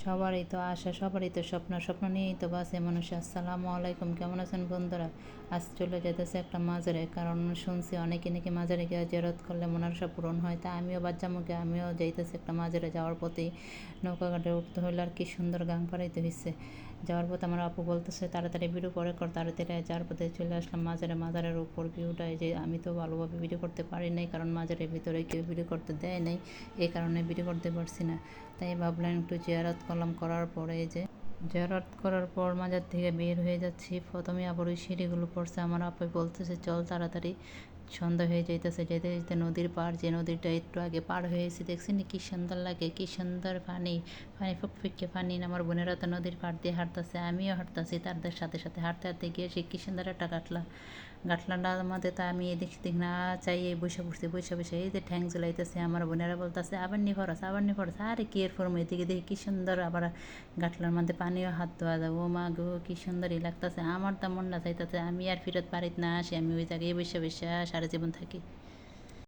সবারই তো আশা, সবারই তো স্বপ্ন, স্বপ্ন নিয়েই তো বাঁচে মানুষ। আসসালামু আলাইকুম, কেমন আছেন বন্ধুরা? আজ চলে যেতেছে একটা মাজারে, কারণ শুনছি অনেকে নাকি মাজারে গিয়ে জিয়ারত করলে মনের আশা পূরণ হয়। তা আমিও বাচ্চামুখে আমিও যাইতেছি একটা মাজারে। যাওয়ার পথেই নৌকাঘাটে উঠতে হইলে আর কি সুন্দর গাং পাড়াইতে হয়েছে। যাওয়ার পথে আমার আপু বলতেছে তাড়াতাড়ি ভিডিও পরে কর, তাড়াতাড়ি যাওয়ার পথে চলে আসলাম মাজারে। মাজারের উপর ভিউটা যে আমি তো ভালোভাবে ভিডিও করতে পারি নাই, কারণ মাজারের ভিতরে কেউ ভিডিও করতে দেয় নাই, এই কারণে ভিডিও করতে পারছি না। তাই ভাবলাম একটু জিয়ারত করলাম। করার পরে যে জিয়ারত করার পর মাজার থেকে বের হয়ে যাচ্ছি, প্রথমে আবার ওই সিঁড়িগুলো পড়ছে। আমার আপু বলতেছে চল তাড়াতাড়ি, সন্ধ্যা হয়ে যাইতেছে। যেতে যেতে নদীর পার, যে নদীটা একটু আগে পার হয়েছি দেখছেন কি সুন্দর লাগে, কি সুন্দর পানি, পানি ফুকফুকে পানি। আমার বোনেরা তো নদীর পাড় দিয়ে হাঁটতেছে, আমিও হাঁটতেছি তাদের সাথে সাথে। হাঁটতে হাঁটতে গিয়ে সে কি সুন্দর একটা গাটলাটার মধ্যে তা আমি এদিক সেদিক না চাইয়ে বসে পড়ছি। বসে বসে এই যে ঠ্যাং ঝুলাইতেছে, আমার বোনেরা বলতেছে আবার নি ফরস, আবার নি ফরস। আরে কি এর ফরম, এদিকে দেখি কি সুন্দর, আবার গাটলার মধ্যে পানিও হাত ধোয়া যাবো। ও মা গো, কি সুন্দরই লাগতেছে। আমার তেমন না চাইতেছে আমি আর ফিরত বাড়িতে না আসি, আমি ওই জায়গায় বসে বসে সারা জীবন থাকি।